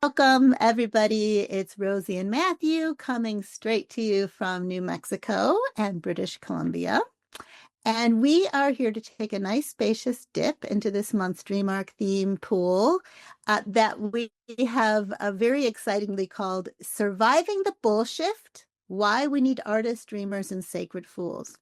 Welcome, everybody. It's Rosie and Matthew coming straight to you from New Mexico and British Columbia. And we are here to take a nice spacious dip into this month's Dream Arc theme pool that we have very excitingly called Surviving the Bullshift: Why We Need Artists, Dreamers, and Sacred Fools.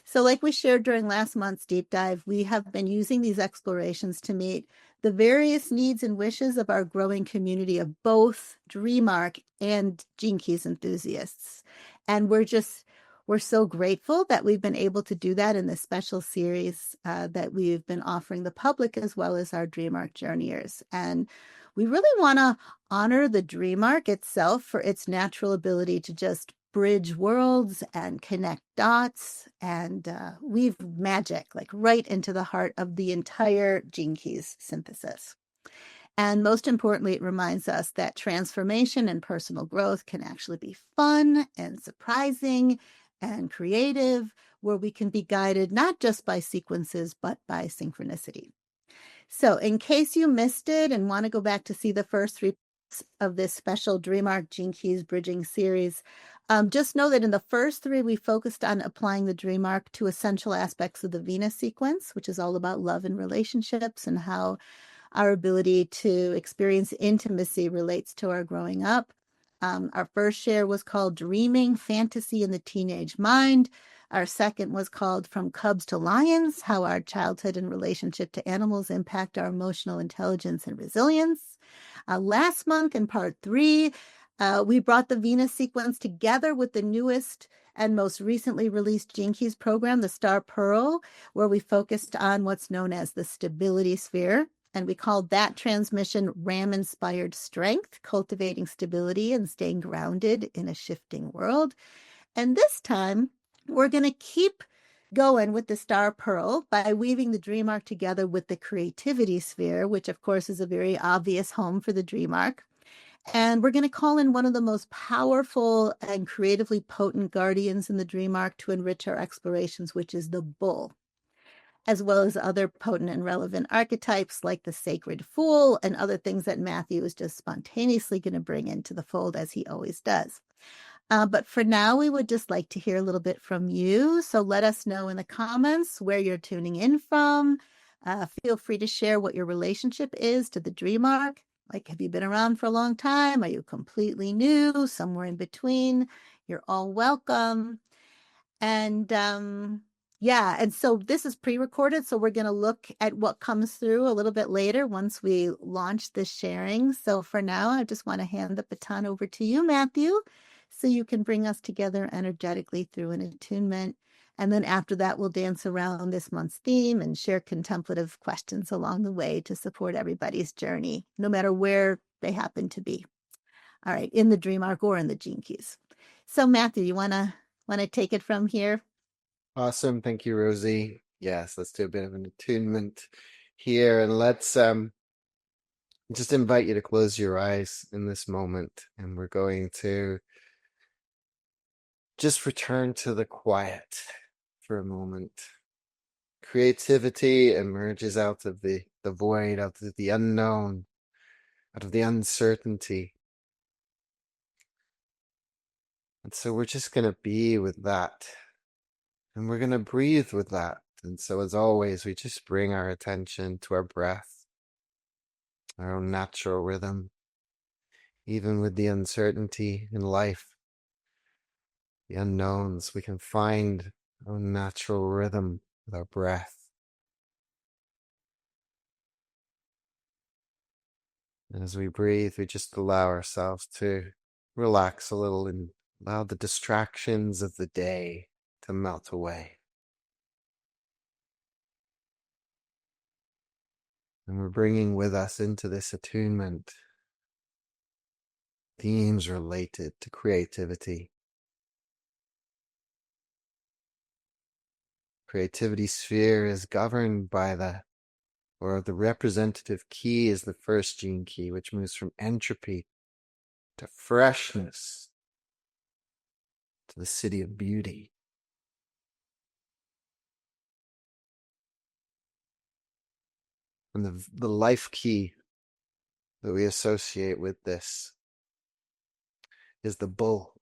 So, like we shared during last month's deep dive, we have been using these explorations to meet the various needs and wishes of our growing community of both DreamArc and Gene Keys enthusiasts. And we're so grateful that we've been able to do that in this special series that we've been offering the public as well as our DreamArc journeyers. And we really want to honor the DreamArc itself for its natural ability to just bridge worlds and connect dots and weave magic like right into the heart of the entire Gene Keys synthesis. And most importantly, it reminds us that transformation and personal growth can actually be fun and surprising and creative, where we can be guided not just by sequences, but by synchronicity. So in case you missed it and want to go back to see the first three of this special DreamArc Gene Keys bridging series, just know that in the first three, we focused on applying the DreamArc to essential aspects of the Venus sequence, which is all about love and relationships and how our ability to experience intimacy relates to our growing up. Our first share was called Dreaming, Fantasy in the Teenage Mind. Our second was called From Cubs to Lions: How Our Childhood and Relationship to Animals Impact Our Emotional Intelligence and Resilience. Last month in part 3, we brought the Venus sequence together with the newest and most recently released Gene Keys program, the Star Pearl, where we focused on what's known as the stability sphere. And we called that transmission Ram-Inspired Strength: Cultivating Stability and Staying Grounded in a Shifting World. And this time, we're going to keep going with the Star Pearl by weaving the DreamArc together with the creativity sphere, which of course is a very obvious home for the DreamArc. And we're going to call in one of the most powerful and creatively potent guardians in the DreamArc to enrich our explorations, which is the bull, as well as other potent and relevant archetypes like the sacred fool and other things that Matthew is just spontaneously going to bring into the fold, as he always does. But for now, we would just like to hear a little bit from you. So let us know in the comments where you're tuning in from. Feel free to share what your relationship is to the DreamArc. Like, have you been around for a long time? Are you completely new? Somewhere in between? You're all welcome. And yeah, and so this is pre-recorded, so we're going to look at what comes through a little bit later once we launch this sharing. So for now, I just want to hand the baton over to you, Matthew, so you can bring us together energetically through an attunement. And then after that, we'll dance around this month's theme and share contemplative questions along the way to support everybody's journey, no matter where they happen to be. All right, in the DreamArc or in the Gene Keys. So Matthew, you wanna take it from here? Awesome. Thank you, Rosie. Yes, let's do a bit of an attunement here, and let's just invite you to close your eyes in this moment, and we're going to just return to the quiet for a moment. Creativity emerges out of the void, out of the unknown, out of the uncertainty. And so we're just going to be with that. And we're going to breathe with that. And so as always, we just bring our attention to our breath, our own natural rhythm, even with the uncertainty in life, the unknowns, we can find our own natural rhythm with our breath. And as we breathe, we just allow ourselves to relax a little and allow the distractions of the day to melt away. And we're bringing with us into this attunement themes related to creativity. Creativity sphere is governed by the representative key is the first Gene Key, which moves from entropy to freshness to the city of beauty. And the life key, that we associate with this is the bull.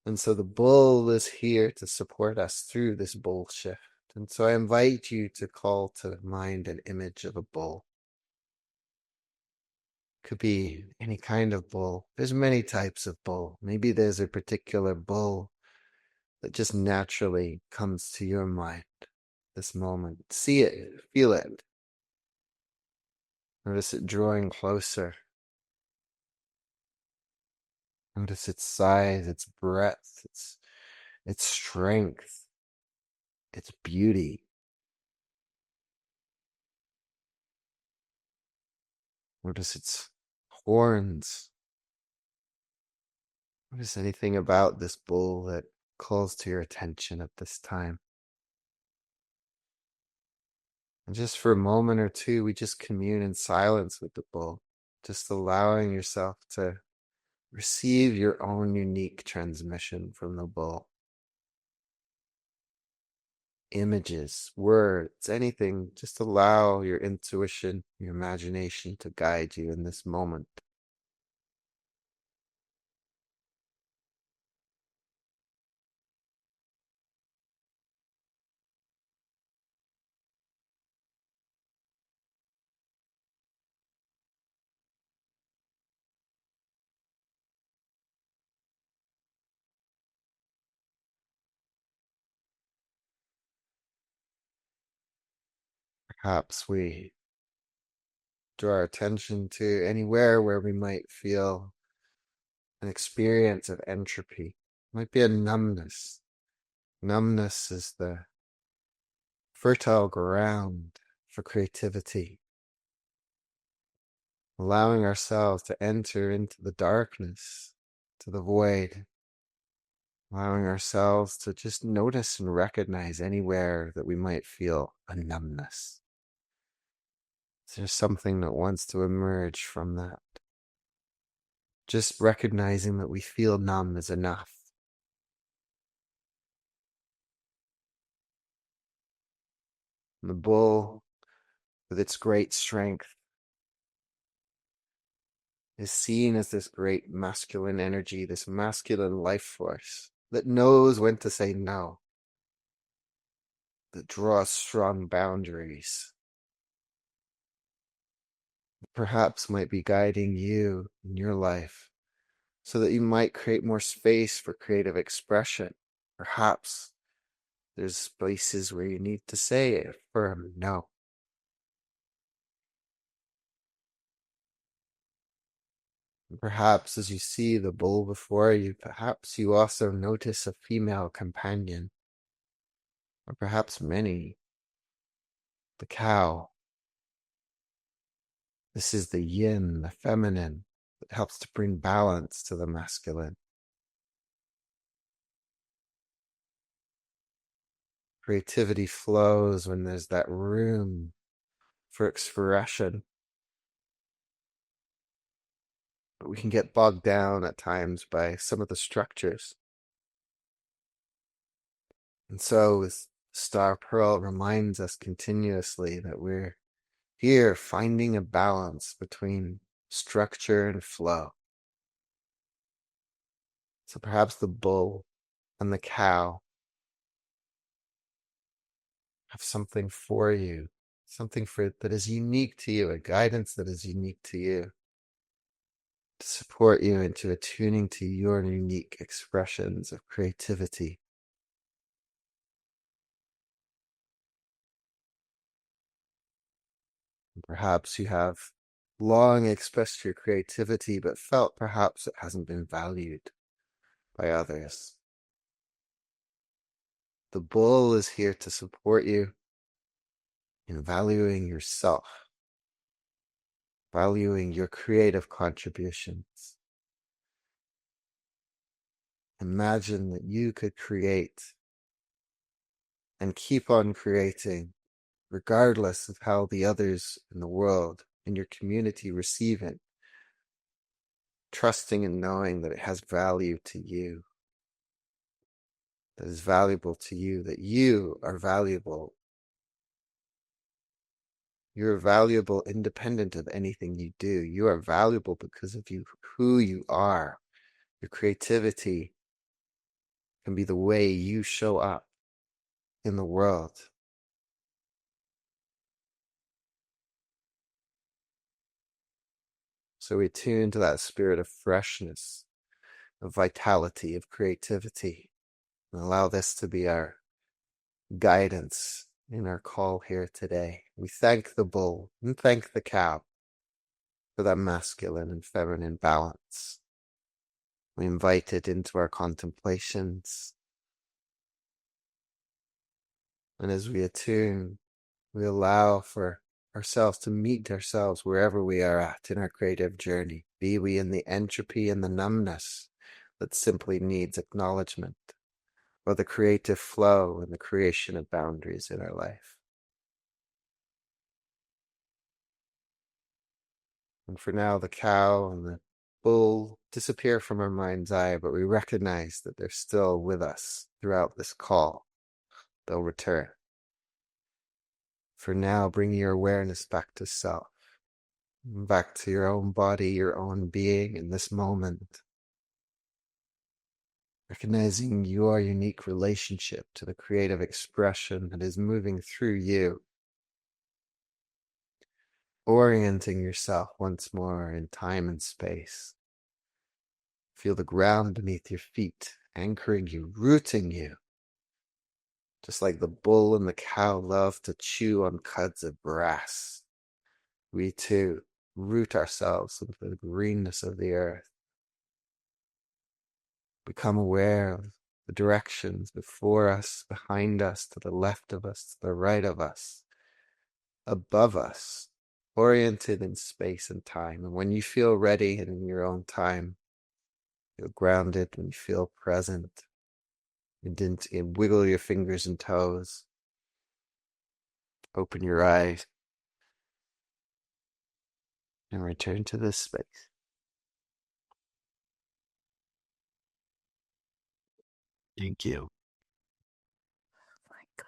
And so the bull is here to support us through this bull shift. And so I invite you to call to mind an image of a bull. Could be any kind of bull. There's many types of bull. Maybe there's a particular bull that just naturally comes to your mind this moment. See it, feel it. Notice it drawing closer. Notice its size, its breadth, its strength, its beauty. Notice its horns. Notice anything about this bull that calls to your attention at this time. And just for a moment or two, we just commune in silence with the bull, just allowing yourself to receive your own unique transmission from the bull. Images, words, anything, just allow your intuition, your imagination to guide you in this moment. Perhaps we draw our attention to anywhere where we might feel an experience of entropy. It might be a numbness. Numbness is the fertile ground for creativity. Allowing ourselves to enter into the darkness, to the void. Allowing ourselves to just notice and recognize anywhere that we might feel a numbness. Is there something that wants to emerge from that? Just recognizing that we feel numb is enough. And the bull, with its great strength, is seen as this great masculine energy, this masculine life force that knows when to say no, that draws strong boundaries. Perhaps might be guiding you in your life so that you might create more space for creative expression. Perhaps there's spaces where you need to say a firm no. Perhaps as you see the bull before you, perhaps you also notice a female companion, or perhaps many. The cow. This is the yin, the feminine, that helps to bring balance to the masculine. Creativity flows when there's that room for expression. But we can get bogged down at times by some of the structures. And so Star Pearl reminds us continuously that we're here finding a balance between structure and flow. So perhaps the bull and the cow have something for you, something that is unique to you, a guidance that is unique to you, to support you into attuning to your unique expressions of creativity. Perhaps you have long expressed your creativity, but felt perhaps it hasn't been valued by others. The bull is here to support you in valuing yourself, valuing your creative contributions. Imagine that you could create and keep on creating, regardless of how the others in the world, in your community receive it, trusting and knowing that it has value to you, that is valuable to you, that you are valuable You're valuable independent of anything you do. You are valuable because of who you are. Your creativity can be the way you show up in the world. So we tune to that spirit of freshness, of vitality, of creativity, and allow this to be our guidance in our call here today. We thank the bull and thank the cow for that masculine and feminine balance. We invite it into our contemplations. And as we attune, we allow for ourselves to meet ourselves wherever we are at in our creative journey. Be we in the entropy and the numbness that simply needs acknowledgement, or the creative flow and the creation of boundaries in our life. And for now, the cow and the bull disappear from our mind's eye, but we recognize that they're still with us throughout this call. They'll return. For now, bring your awareness back to self, back to your own body, your own being in this moment. Recognizing your unique relationship to the creative expression that is moving through you. Orienting yourself once more in time and space. Feel the ground beneath your feet, anchoring you, rooting you. Just like the bull and the cow love to chew on cuds of grass, we too root ourselves into the greenness of the earth. Become aware of the directions before us, behind us, to the left of us, to the right of us, above us, oriented in space and time. And when you feel ready and in your own time, feel grounded, when you feel present, and wiggle your fingers and toes, open your eyes, and return to this space. Thank you. My God.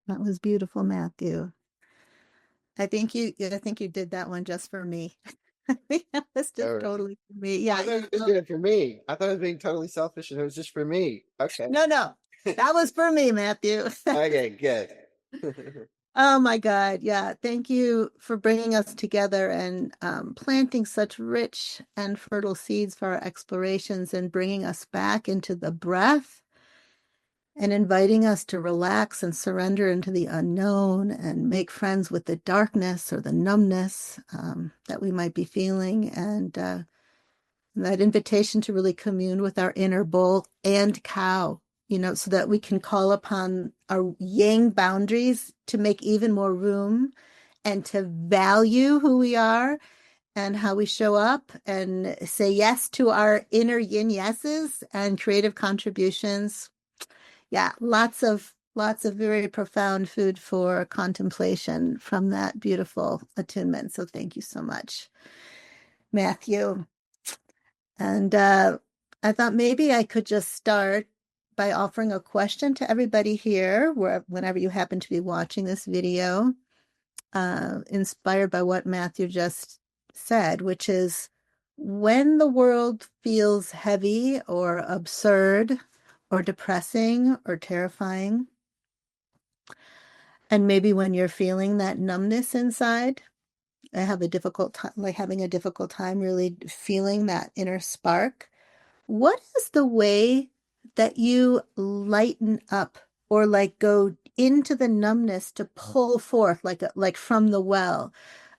That was beautiful, Matthew. I think you did that one just for me. I think that was just totally for me. Yeah. I thought it was good for me. I thought it was being totally selfish and it was just for me. Okay. No, that was for me, Matthew. Okay, good. Oh my God. Yeah. Thank you for bringing us together and planting such rich and fertile seeds for our explorations and bringing us back into the breath and inviting us to relax and surrender into the unknown and make friends with the darkness or the numbness that we might be feeling. And that invitation to really commune with our inner bull and cow, so that we can call upon our yang boundaries to make even more room and to value who we are and how we show up and say yes to our inner yin yeses and creative contributions. Yeah, lots of very profound food for contemplation from that beautiful attunement. So thank you so much, Matthew. And I thought maybe I could just start by offering a question to everybody here, whenever you happen to be watching this video, inspired by what Matthew just said, which is when the world feels heavy or absurd or depressing or terrifying, and maybe when you're feeling that numbness inside, I have a difficult time, like having a difficult time really feeling that inner spark. What is the way that you lighten up or like go into the numbness to pull forth like from the well,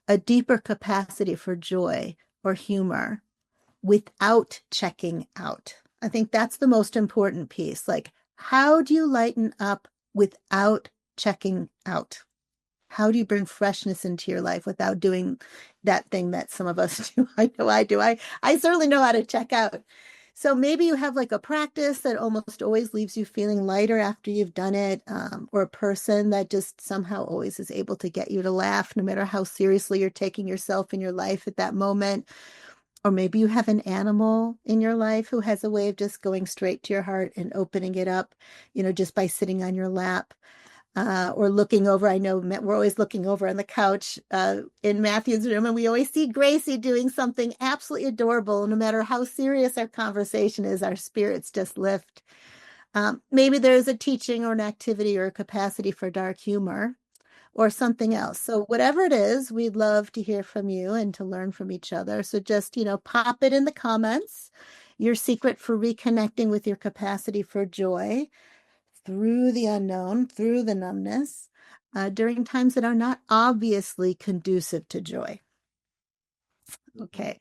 a deeper capacity for joy or humor without checking out? I think that's the most important piece. Like, how do you lighten up without checking out? How do you bring freshness into your life without doing that thing that some of us do? I know I do. I certainly know how to check out. So maybe you have like a practice that almost always leaves you feeling lighter after you've done it, or a person that just somehow always is able to get you to laugh, no matter how seriously you're taking yourself in your life at that moment. Or maybe you have an animal in your life who has a way of just going straight to your heart and opening it up, just by sitting on your lap. or looking over. I know we're always looking over on the couch in Matthew's room, and we always see Gracie doing something absolutely adorable. No matter how serious our conversation is, our spirits just lift. Maybe there's a teaching or an activity or a capacity for dark humor or something else. So whatever it is, we'd love to hear from you and to learn from each other. So just, pop it in the comments, your secret for reconnecting with your capacity for joy through the unknown, through the numbness, during times that are not obviously conducive to joy. Okay.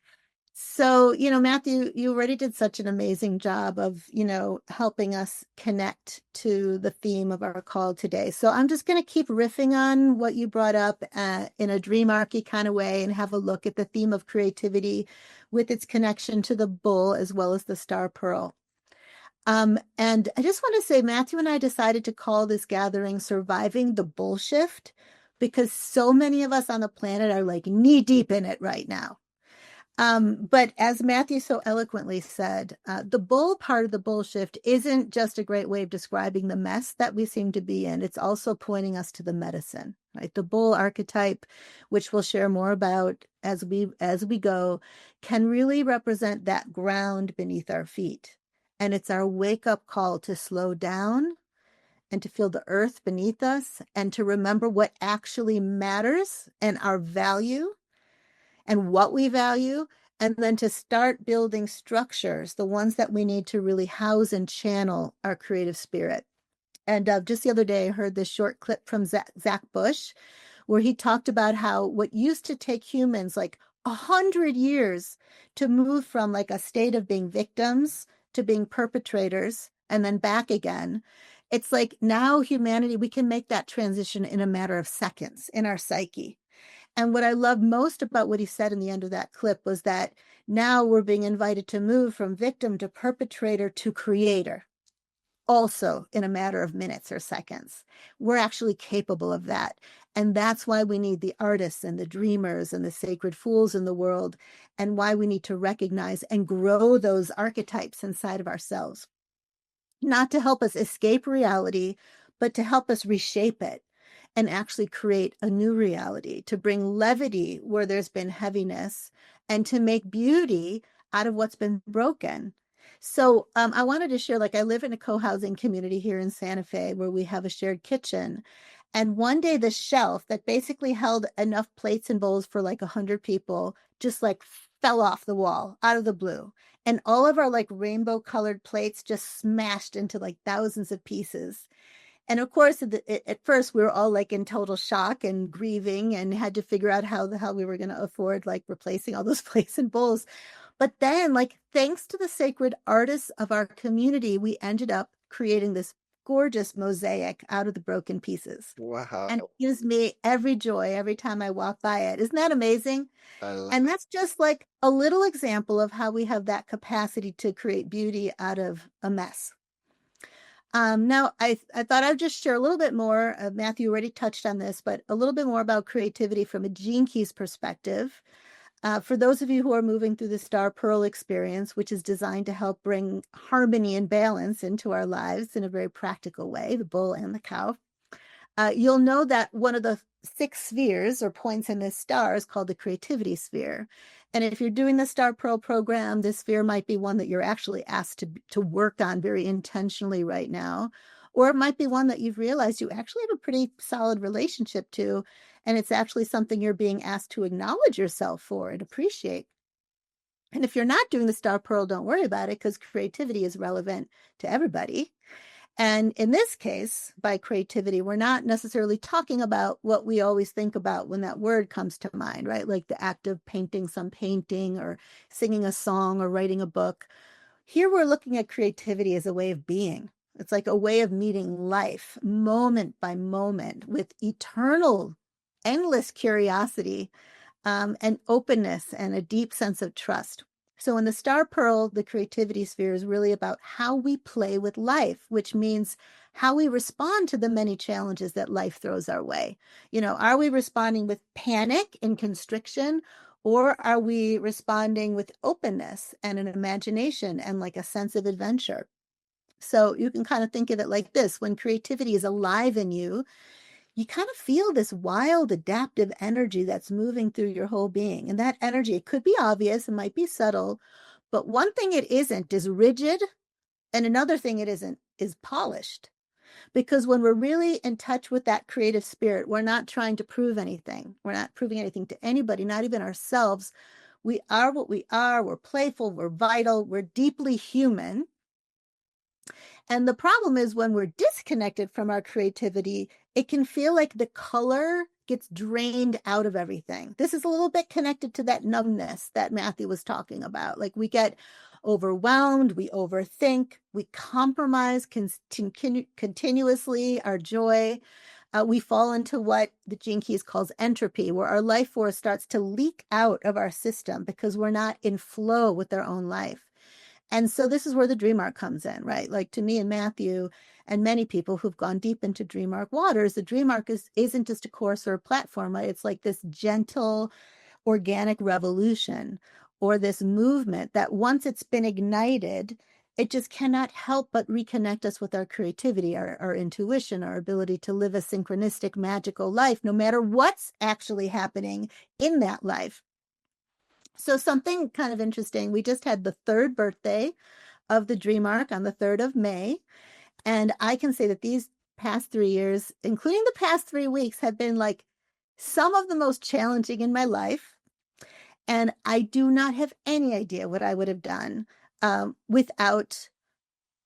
So, Matthew, you already did such an amazing job of, helping us connect to the theme of our call today. So I'm just going to keep riffing on what you brought up in a dream archy kind of way and have a look at the theme of creativity with its connection to the bull as well as the star pearl. And I just want to say, Matthew and I decided to call this gathering Surviving the Bull Shift because so many of us on the planet are like knee deep in it right now. But as Matthew so eloquently said, the bull part of the bull shift isn't just a great way of describing the mess that we seem to be in. It's also pointing us to the medicine, right? The bull archetype, which we'll share more about as we go, can really represent that ground beneath our feet. And it's our wake-up call to slow down and to feel the earth beneath us and to remember what actually matters and our value and what we value, and then to start building structures, the ones that we need to really house and channel our creative spirit. And just the other day, I heard this short clip from Zach Bush, where he talked about how what used to take humans like 100 years to move from like a state of being victims to being perpetrators and then back again. It's like now humanity, we can make that transition in a matter of seconds in our psyche. And what I love most about what he said in the end of that clip was that now we're being invited to move from victim to perpetrator to creator, also in a matter of minutes or seconds. We're actually capable of that. And that's why we need the artists and the dreamers and the sacred fools in the world, and why we need to recognize and grow those archetypes inside of ourselves. Not to help us escape reality, but to help us reshape it and actually create a new reality, to bring levity where there's been heaviness, and to make beauty out of what's been broken. So I wanted to share, like I live in a co-housing community here in Santa Fe where we have a shared kitchen. And one day the shelf that basically held enough plates and bowls for like 100 people just like fell off the wall out of the blue. And all of our like rainbow colored plates just smashed into like thousands of pieces. And of course, at first, we were all like in total shock and grieving and had to figure out how the hell we were going to afford like replacing all those plates and bowls. But then, like, thanks to the sacred artists of our community, we ended up creating this gorgeous mosaic out of the broken pieces. Wow. And it gives me every joy every time I walk by it. Isn't that amazing? I love And that's just like a little example of how we have that capacity to create beauty out of a mess. Now, I thought I'd just share a little bit more. Matthew already touched on this, but a little bit more about creativity from a Gene Keys perspective. For those of you who are moving through the Star Pearl experience, which is designed to help bring harmony and balance into our lives in a very practical way, the bull and the cow, you'll know that one of the 6 spheres or points in this star is called the creativity sphere. And if you're doing the Star Pearl program, this sphere might be one that you're actually asked to work on very intentionally right now. Or it might be one that you've realized you actually have a pretty solid relationship to, and it's actually something you're being asked to acknowledge yourself for and appreciate. And if you're not doing the Star Pearl, don't worry about it, because creativity is relevant to everybody. And in this case, by creativity, we're not necessarily talking about what we always think about when that word comes to mind, right? Like the act of painting some painting or singing a song or writing a book. Here we're looking at creativity as a way of being. It's like a way of meeting life moment by moment with eternal, endless curiosity, and openness and a deep sense of trust. So in the Star Pearl, the creativity sphere is really about how we play with life, which means how we respond to the many challenges that life throws our way. Are we responding with panic and constriction, or are we responding with openness and an imagination and like a sense of adventure? So you can kind of think of it like this: when creativity is alive in you, you kind of feel this wild adaptive energy that's moving through your whole being. And that energy, it could be obvious, it might be subtle, but one thing it isn't is rigid, and another thing it isn't is polished. Because when we're really in touch with that creative spirit, we're not trying to prove anything. We're not proving anything to anybody, not even ourselves. We are what we are. We're playful, we're vital, we're deeply human. And the problem is when we're disconnected from our creativity, it can feel like the color gets drained out of everything. This is a little bit connected to that numbness that Matthew was talking about. Like we get overwhelmed, we overthink, we compromise continuously our joy. We fall into what the Gene Keys calls entropy, where our life force starts to leak out of our system because we're not in flow with our own life. And so this is where the dream arc comes in, right? Like to me and Matthew and many people who've gone deep into dream arc waters, the dream arc isn't just a course or a platform, right? It's like this gentle, organic revolution or this movement that once it's been ignited, it just cannot help but reconnect us with our creativity, our intuition, our ability to live a synchronistic, magical life, no matter what's actually happening in that life. So something kind of interesting, we just had the third birthday of the Dream Arc on the 3rd of May. And I can say that these past 3 years, including the past 3 weeks, have been like some of the most challenging in my life. And I do not have any idea what I would have done without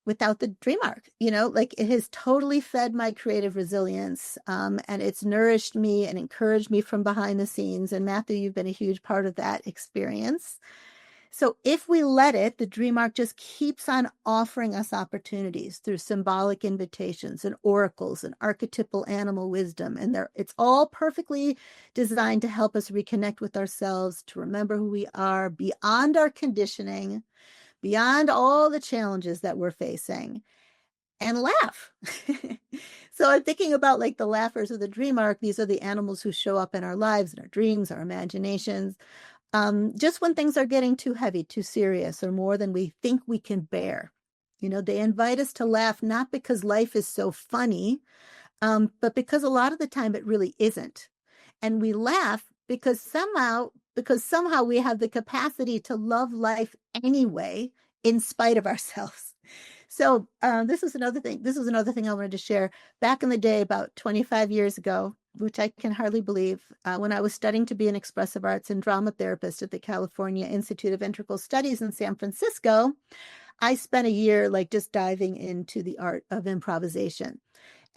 the dream arc. Like it has totally fed my creative resilience, and it's nourished me and encouraged me from behind the scenes. And Matthew, you've been a huge part of that experience. So if we let it, the dream arc just keeps on offering us opportunities through symbolic invitations and oracles and archetypal animal wisdom. And it's all perfectly designed to help us reconnect with ourselves, to remember who we are beyond our conditioning, beyond all the challenges that we're facing, and laugh. So I'm thinking about like the laughers of the dream arc. These are the animals who show up in our lives, in our dreams, our imaginations. Just when things are getting too heavy, too serious, or more than we think we can bear. They invite us to laugh, not because life is so funny, but because a lot of the time it really isn't. And we laugh because somehow we have the capacity to love life anyway, in spite of ourselves. So this was another thing. This was another thing I wanted to share. Back in the day, about 25 years ago, which I can hardly believe, when I was studying to be an expressive arts and drama therapist at the California Institute of Integral Studies in San Francisco, I spent a year like just diving into the art of improvisation.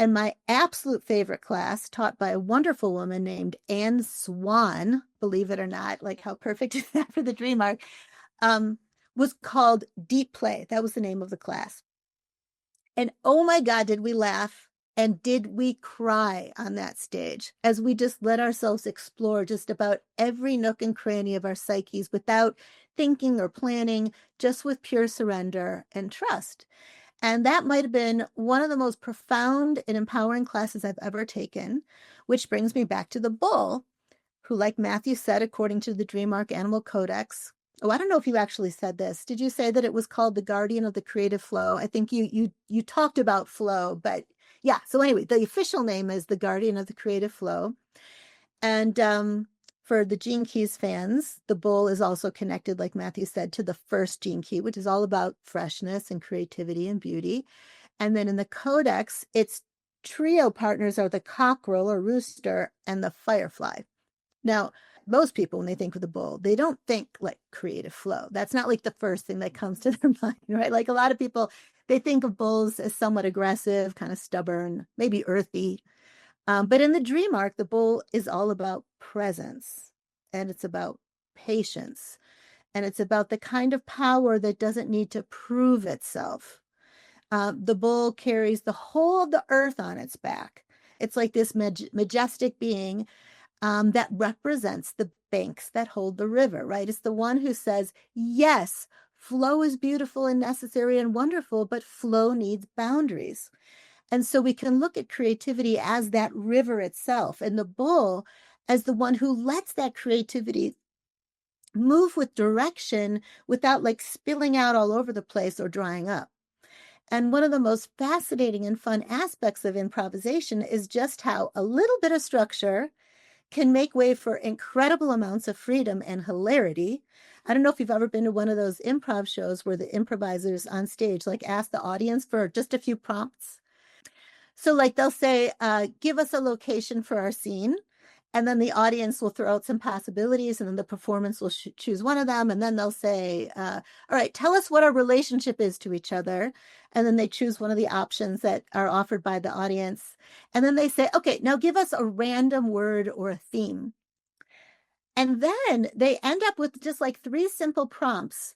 And my absolute favorite class, taught by a wonderful woman named Anne Swan, believe it or not, like how perfect is that for the dream arc, was called Deep Play. That was the name of the class. And oh my God, did we laugh and did we cry on that stage as we just let ourselves explore just about every nook and cranny of our psyches without thinking or planning, just with pure surrender and trust. And that might have been one of the most profound and empowering classes I've ever taken, which brings me back to the bull, who, like Matthew said, according to the Dream Arc Animal Codex. Oh, I don't know if you actually said this. Did you say that it was called the guardian of the creative flow? I think you talked about flow, but yeah. So anyway, the official name is the guardian of the creative flow. And for the Gene Keys fans, the bull is also connected, like Matthew said, to the first Gene Key, which is all about freshness and creativity and beauty. And then in the Codex, its trio partners are the cockerel or rooster and the firefly. Now, most people, when they think of the bull, they don't think like creative flow. That's not like the first thing that comes to their mind, right? Like a lot of people, they think of bulls as somewhat aggressive, kind of stubborn, maybe earthy. But in the dream arc, the bull is all about presence, and it's about patience, and it's about the kind of power that doesn't need to prove itself. The bull carries the whole of the earth on its back. It's like this majestic being that represents the banks that hold the river, right? It's the one who says, yes, flow is beautiful and necessary and wonderful, but flow needs boundaries. And so we can look at creativity as that river itself, and the bull as the one who lets that creativity move with direction without like spilling out all over the place or drying up. And one of the most fascinating and fun aspects of improvisation is just how a little bit of structure can make way for incredible amounts of freedom and hilarity. I don't know if you've ever been to one of those improv shows where the improvisers on stage like ask the audience for just a few prompts. So like they'll say, give us a location for our scene. And then the audience will throw out some possibilities, and then the performance will choose one of them. And then they'll say, all right, tell us what our relationship is to each other. And then they choose one of the options that are offered by the audience. And then they say, okay, now give us a random word or a theme. And then they end up with just like three simple prompts.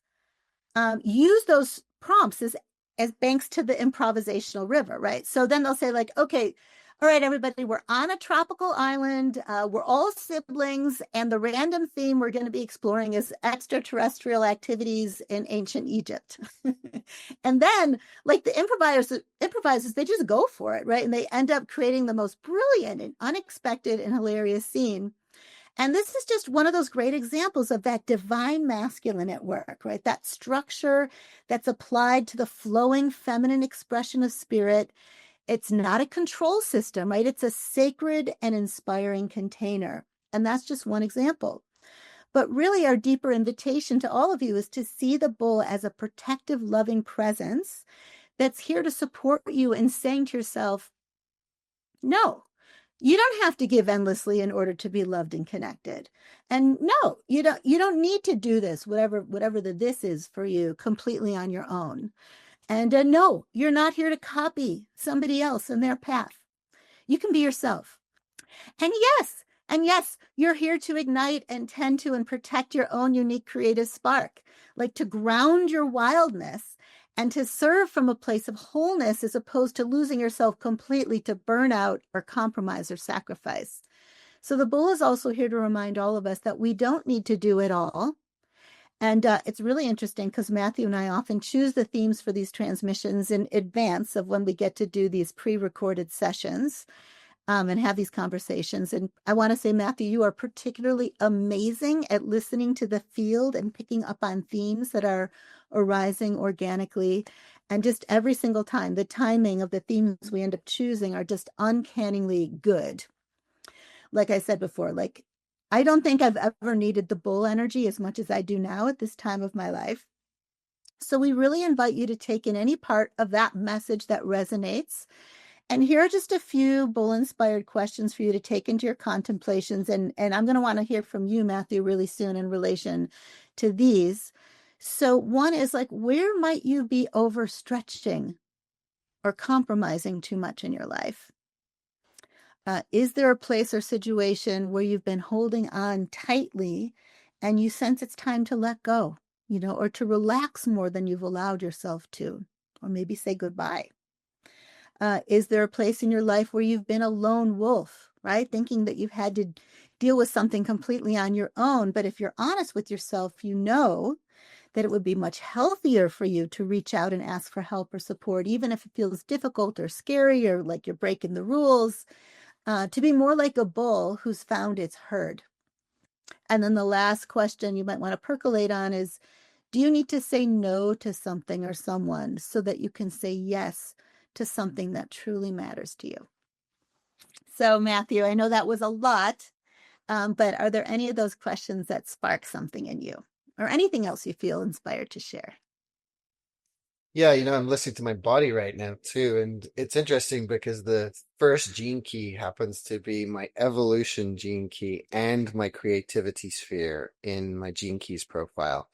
Use those prompts as banks to the improvisational river, right? So then they'll say like, okay, all right, everybody, we're on a tropical island. We're all siblings, and the random theme we're going to be exploring is extraterrestrial activities in ancient Egypt. And then, like the improvisers, they just go for it, right? And they end up creating the most brilliant and unexpected and hilarious scene. And this is just one of those great examples of that divine masculine at work, right? That structure that's applied to the flowing feminine expression of spirit. It's not a control system, right? It's a sacred and inspiring container. And that's just one example. But really, our deeper invitation to all of you is to see the bull as a protective, loving presence that's here to support you in saying to yourself, no, you don't have to give endlessly in order to be loved and connected. And no, you don't need to do this, whatever the this is for you, completely on your own. And no, you're not here to copy somebody else in their path. You can be yourself. And yes, you're here to ignite and tend to and protect your own unique creative spark, like to ground your wildness and to serve from a place of wholeness as opposed to losing yourself completely to burnout or compromise or sacrifice. So the bull is also here to remind all of us that we don't need to do it all. And it's really interesting because Matthew and I often choose the themes for these transmissions in advance of when we get to do these pre-recorded sessions and have these conversations. And I want to say, Matthew, you are particularly amazing at listening to the field and picking up on themes that are arising organically. And just every single time, the timing of the themes we end up choosing are just uncannily good. Like I said before, like I don't think I've ever needed the bull energy as much as I do now at this time of my life. So we really invite you to take in any part of that message that resonates. And here are just a few bull-inspired questions for you to take into your contemplations. And I'm going to want to hear from you, Matthew, really soon in relation to these. So one is like, where might you be overstretching or compromising too much in your life? Is there a place or situation where you've been holding on tightly and you sense it's time to let go, or to relax more than you've allowed yourself to, or maybe say goodbye? Is there a place in your life where you've been a lone wolf, right? Thinking that you've had to deal with something completely on your own. But if you're honest with yourself, you know that it would be much healthier for you to reach out and ask for help or support, even if it feels difficult or scary or like you're breaking the rules, to be more like a bull who's found its herd. And then the last question you might want to percolate on is, do you need to say no to something or someone so that you can say yes to something that truly matters to you? So, Matthew, I know that was a lot, but are there any of those questions that spark something in you or anything else you feel inspired to share? Yeah, I'm listening to my body right now too, and it's interesting because the first gene key happens to be my evolution gene key and my creativity sphere in my gene keys profile.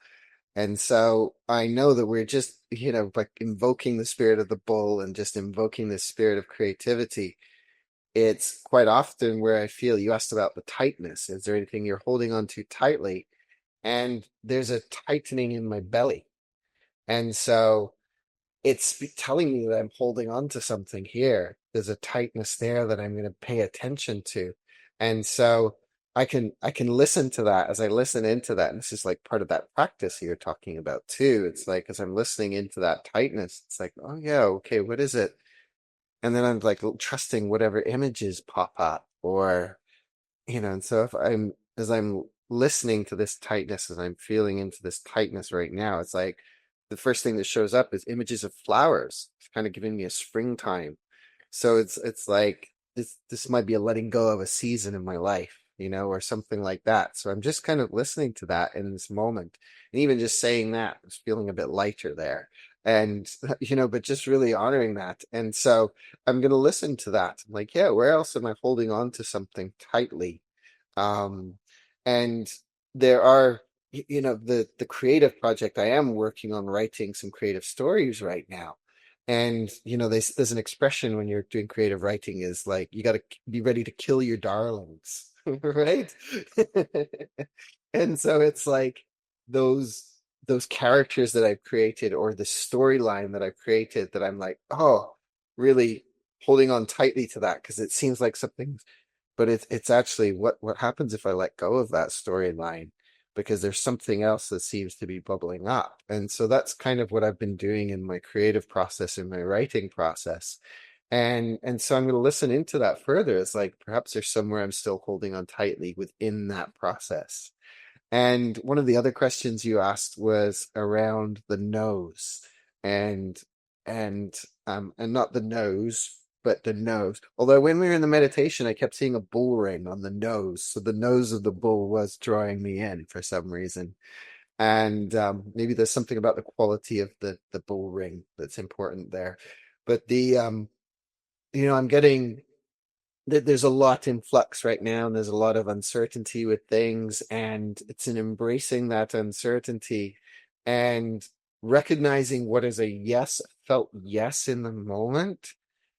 And so I know that we're just, like invoking the spirit of the bull and just invoking the spirit of creativity. It's quite often where I feel you asked about the tightness. Is there anything you're holding on to tightly? And there's a tightening in my belly. And so it's telling me that I'm holding on to something here. There's a tightness there that I'm going to pay attention to. And so I can listen to that as I listen into that. And this is like part of that practice you're talking about too. It's like as I'm listening into that tightness, it's like, oh yeah, okay, what is it? And then I'm like trusting whatever images pop up or and so if I'm as I'm listening to this tightness, as I'm feeling into this tightness right now, it's like the first thing that shows up is images of flowers. It's kind of giving me a springtime. So it's like this might be a letting go of a season in my life, or something like that. So I'm just kind of listening to that in this moment. And even just saying that, I was feeling a bit lighter there. And but just really honoring that. And so I'm gonna listen to that. I'm like, yeah, where else am I holding on to something tightly? Um, and there are, the creative project I am working on, writing some creative stories right now. And, there's an expression when you're doing creative writing is like, you got to be ready to kill your darlings, right? And so it's like those those characters that I've created, or the storyline that I've created, that I'm like, oh, really holding on tightly to that, because it seems like something, but it's actually what happens if I let go of that storyline, because there's something else that seems to be bubbling up. And so that's kind of what I've been doing in my creative process, in my writing process. And so I'm going to listen into that further. It's like perhaps there's somewhere I'm still holding on tightly within that process. And one of the other questions you asked was around the nose, and and not the nose, but the nose. Although when we were in the meditation, I kept seeing a bull ring on the nose, so the nose of the bull was drawing me in for some reason. And maybe there's something about the quality of the bull ring that's important there. But I'm getting there's a lot in flux right now, and there's a lot of uncertainty with things, and it's in embracing that uncertainty and recognizing what is a yes, felt yes in the moment,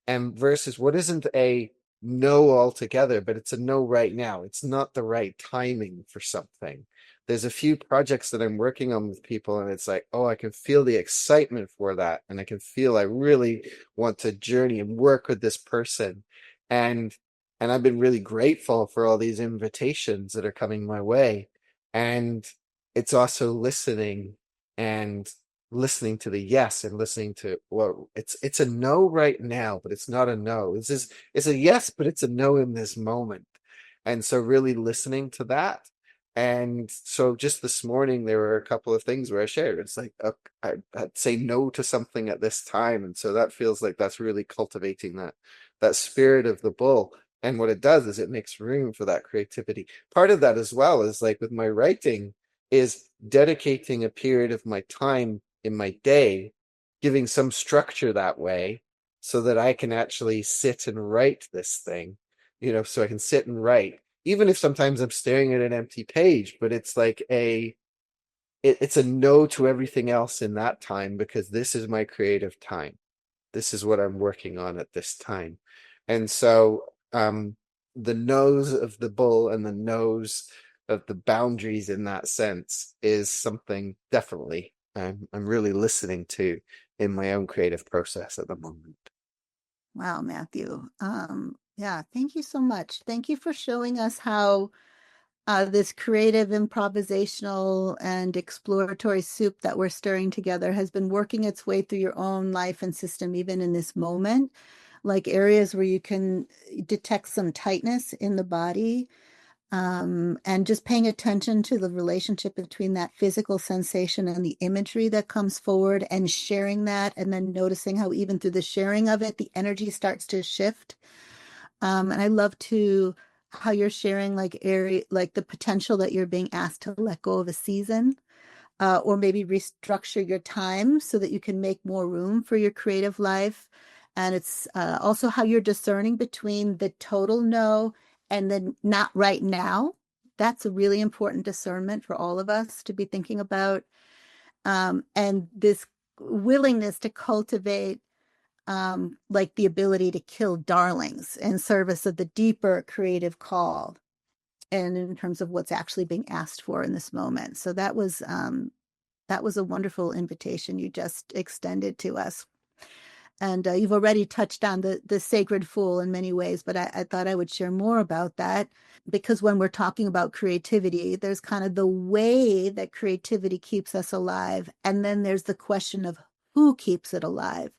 and versus what isn't a no altogether, but it's a no right now. It's not the right timing for something. There's a few projects that I'm working on with people, and it's like, oh, I can feel the excitement for that, and I can feel I really want to journey and work with this person. And and I've been really grateful for all these invitations that are coming my way. And it's also and listening to the yes, and listening to, well, it's a no right now, but it's not a no. It's a yes, but it's a no in this moment. And so really listening to that. And so just this morning there were a couple of things where I shared. It's like, I'd say no to something at this time. And so that feels like that's really cultivating that spirit of the bull. And what it does is it makes room for that creativity. Part of that as well is like with my writing, is dedicating a period of my time in my day, giving some structure that way, so that I can actually sit and write this thing, so I can sit and write, even if sometimes I'm staring at an empty page, but it's like it's a no to everything else in that time, because this is my creative time. This is what I'm working on at this time. And so the nose of the bull and the nose of the boundaries in that sense is something definitely I'm really listening to in my own creative process at the moment. Wow, Matthew. Yeah, thank you so much. Thank you for showing us how this creative, improvisational, and exploratory soup that we're stirring together has been working its way through your own life and system, even in this moment, like areas where you can detect some tightness in the body, and just paying attention to the relationship between that physical sensation and the imagery that comes forward, and sharing that, and then noticing how even through the sharing of it, the energy starts to shift. And I love to how you're sharing like area, like the potential that you're being asked to let go of a season, or maybe restructure your time so that you can make more room for your creative life. And it's also how you're discerning between the total no and the not right now. That's a really important discernment for all of us to be thinking about. And this willingness to cultivate like the ability to kill darlings in service of the deeper creative call, and in terms of what's actually being asked for in this moment. So that was a wonderful invitation you just extended to us. And you've already touched on the sacred fool in many ways, but I thought I would share more about that, because when we're talking about creativity, there's kind of the way that creativity keeps us alive. And then there's the question of who keeps it alive.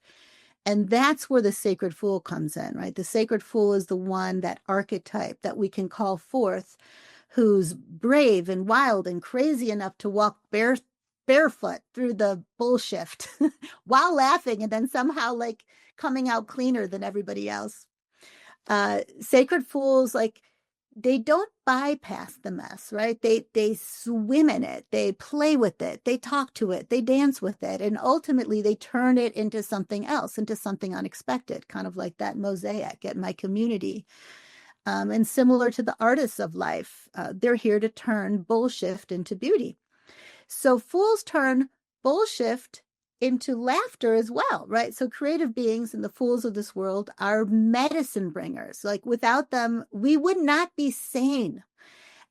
And that's where the sacred fool comes in, right? The sacred fool is the one, that archetype that we can call forth, who's brave and wild and crazy enough to walk barefoot through the bull shift while laughing and then somehow like coming out cleaner than everybody else. Sacred fools, like, they don't bypass the mess, right? They swim in it, they play with it, they talk to it, they dance with it, and ultimately they turn it into something else, into something unexpected, kind of like that mosaic at my community. And similar to the artists of life, they're here to turn bullshit into beauty. So fools turn bullshit into laughter as well, right? So creative beings and the fools of this world are medicine bringers. Like without them, we would not be sane.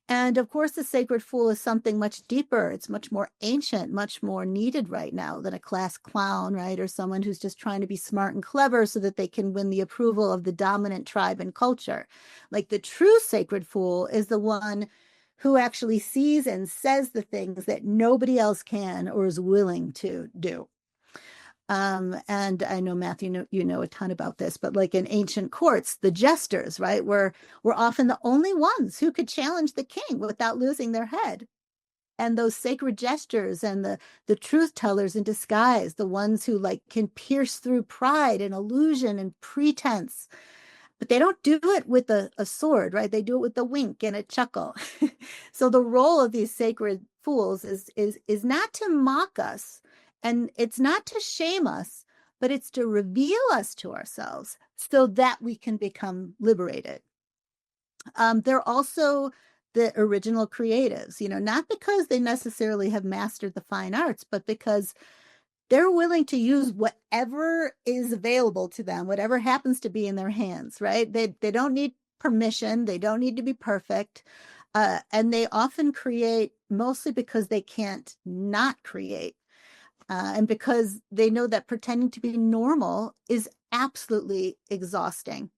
And of course, the sacred fool is something much deeper. It's much more ancient, much more needed right now than a class clown, right? Or someone who's just trying to be smart and clever so that they can win the approval of the dominant tribe and culture. Like the true sacred fool is the one who actually sees and says the things that nobody else can or is willing to do. And I know, Matthew, you know a ton about this, but like in ancient courts, the jesters, right, were often the only ones who could challenge the king without losing their head. And those sacred gestures and the truth tellers in disguise, the ones who like can pierce through pride and illusion and pretense, but they don't do it with a sword, right? They do it with a wink and a chuckle. So the role of these sacred fools is not to mock us, and it's not to shame us, but it's to reveal us to ourselves so that we can become liberated. They're also the original creatives, not because they necessarily have mastered the fine arts, but because they're willing to use whatever is available to them, whatever happens to be in their hands, right? They don't need permission. They don't need to be perfect. And they often create mostly because they can't not create. And because they know that pretending to be normal is absolutely exhausting.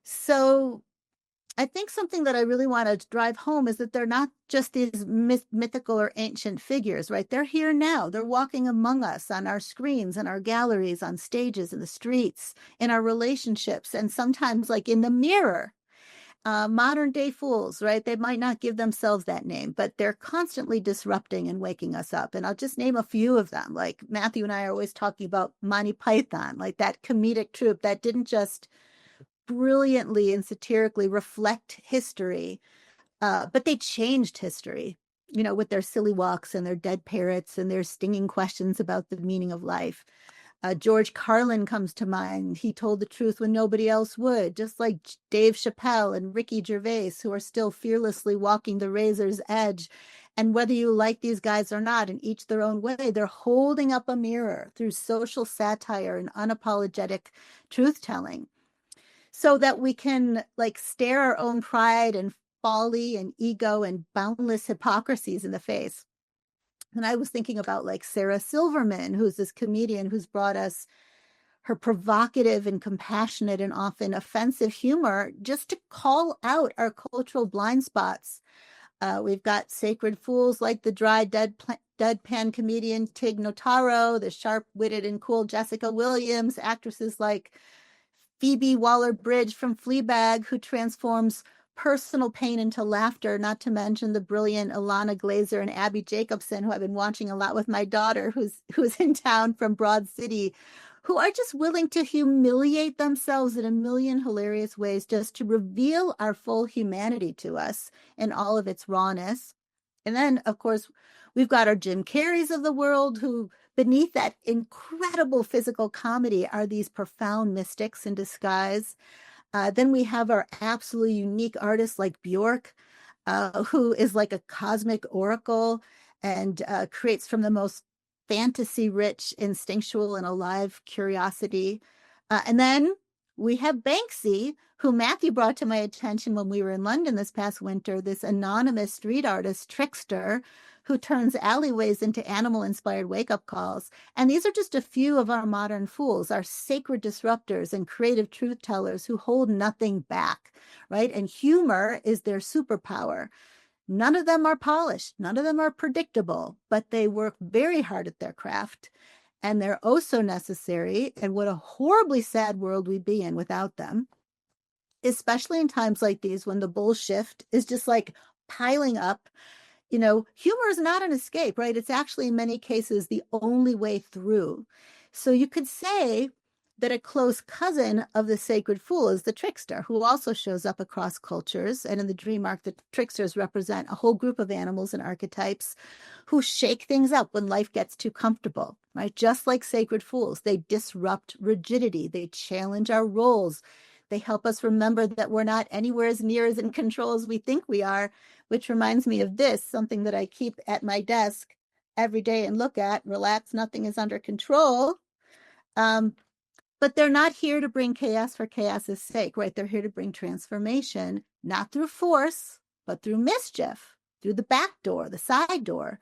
So I think something that I really want to drive home is that they're not just these mythical or ancient figures, right? They're here now. They're walking among us on our screens and our galleries, on stages, in the streets, in our relationships, and sometimes like in the mirror. Modern day fools, right? They might not give themselves that name, but they're constantly disrupting and waking us up. And I'll just name a few of them. Like Matthew and I are always talking about Monty Python, like that comedic troupe that didn't just brilliantly and satirically reflect history, but they changed history, with their silly walks and their dead parrots and their stinging questions about the meaning of life. George Carlin comes to mind. He told the truth when nobody else would, just like Dave Chappelle and Ricky Gervais, who are still fearlessly walking the razor's edge. And whether you like these guys or not, in each their own way, they're holding up a mirror through social satire and unapologetic truth telling, so that we can like stare our own pride and folly and ego and boundless hypocrisies in the face. And I was thinking about like Sarah Silverman, who's this comedian who's brought us her provocative and compassionate and often offensive humor just to call out our cultural blind spots. We've got sacred fools like the dry, deadpan comedian Tig Notaro, the sharp-witted and cool Jessica Williams, actresses like Phoebe Waller-Bridge from Fleabag, who transforms personal pain into laughter, not to mention the brilliant Ilana Glazer and Abby Jacobson, who I've been watching a lot with my daughter, who's in town from Broad City, who are just willing to humiliate themselves in a million hilarious ways just to reveal our full humanity to us in all of its rawness. And then, of course, we've got our Jim Carreys of the world, who beneath that incredible physical comedy are these profound mystics in disguise. Then we have our absolutely unique artists like Bjork, who is like a cosmic oracle and creates from the most fantasy-rich, instinctual, and alive curiosity. And then we have Banksy, who Matthew brought to my attention when we were in London this past winter, this anonymous street artist, Trickster, who turns alleyways into animal-inspired wake-up calls. And these are just a few of our modern fools, our sacred disruptors and creative truth tellers who hold nothing back, right? And humor is their superpower. None of them are polished. None of them are predictable, but they work very hard at their craft. And they're oh so necessary. And what a horribly sad world we'd be in without them, especially in times like these when the bullshit is just like piling up Humor is not an escape, right? It's actually, in many cases, the only way through. So you could say that a close cousin of the sacred fool is the trickster, who also shows up across cultures. And in the dream arc, the tricksters represent a whole group of animals and archetypes who shake things up when life gets too comfortable, right? Just like sacred fools, they disrupt rigidity, they challenge our roles. They help us remember that we're not anywhere as near as in control as we think we are, which reminds me of this, something that I keep at my desk every day and look at. Relax, nothing is under control. Um, but they're not here to bring chaos for chaos's sake, right? They're here to bring transformation, not through force, but through mischief, through the back door, the side door.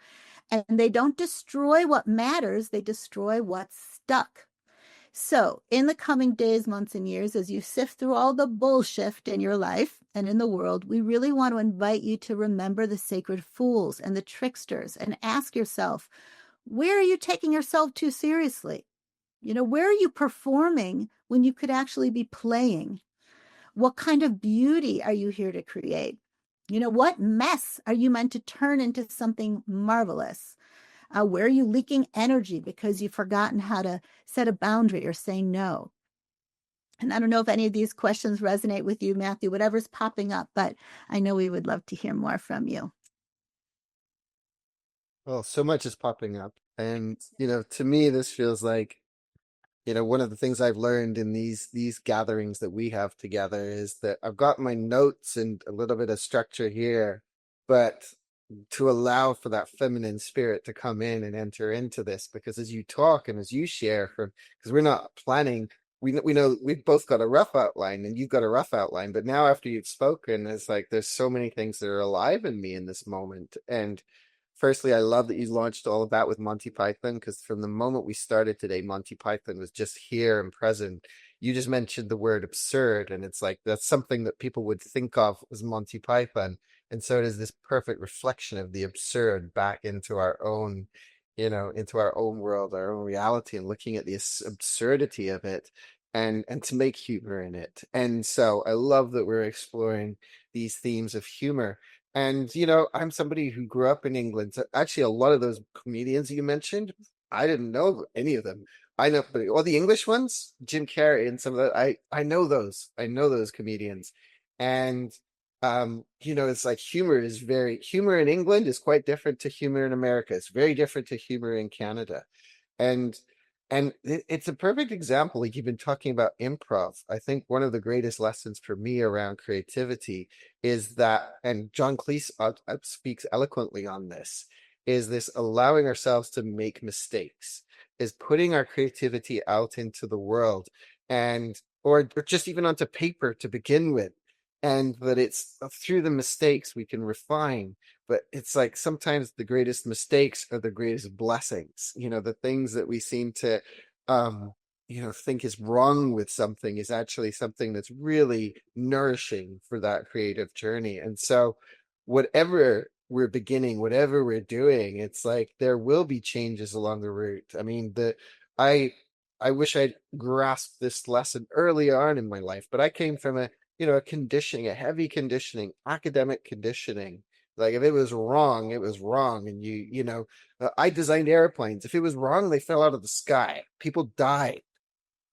And they don't destroy what matters, they destroy what's stuck. So, in the coming days, months, and years, as you sift through all the bullshit in your life and in the world, we really want to invite you to remember the sacred fools and the tricksters and ask yourself, where are you taking yourself too seriously? Where are you performing when you could actually be playing? What kind of beauty are you here to create? What mess are you meant to turn into something marvelous? Where are you leaking energy because you've forgotten how to set a boundary or say no? And I don't know if any of these questions resonate with you, Matthew, whatever's popping up, but I know we would love to hear more from you. Well, so much is popping up. And, to me, this feels like, one of the things I've learned in these gatherings that we have together is that I've got my notes and a little bit of structure here, but to allow for that feminine spirit to come in and enter into this, because as you talk and as you share, from because we're not planning, we know we've both got a rough outline and you've got a rough outline, but now after you've spoken, it's like there's so many things that are alive in me in this moment. And firstly, I love that you launched all of that with Monty Python, because from the moment we started today, Monty Python was just here and present. You just mentioned the word absurd, and it's like that's something that people would think of as Monty Python. And so it is this perfect reflection of the absurd back into our own, into our own world, our own reality, and looking at the absurdity of it and to make humor in it. And so I love that we're exploring these themes of humor. And, I'm somebody who grew up in England. So actually, a lot of those comedians you mentioned, I didn't know any of them. I know, but all the English ones, Jim Carrey and some of that, I know those. I know those comedians. And, it's like humor in England is quite different to humor in America. It's very different to humor in Canada. And it's a perfect example. Like you've been talking about improv. I think one of the greatest lessons for me around creativity is that, and John Cleese speaks eloquently on this, is this allowing ourselves to make mistakes, is putting our creativity out into the world, and or just even onto paper to begin with, and that it's through the mistakes we can refine. But it's like sometimes the greatest mistakes are the greatest blessings. The things that we seem to um think is wrong with something is actually something that's really nourishing for that creative journey. And so whatever we're beginning, whatever we're doing, it's like there will be changes along the route. I mean, I I wish I'd grasped this lesson early on in my life, but I came from a conditioning, a heavy conditioning, academic conditioning. Like if it was wrong, it was wrong. And I designed airplanes. If it was wrong, they fell out of the sky. People died.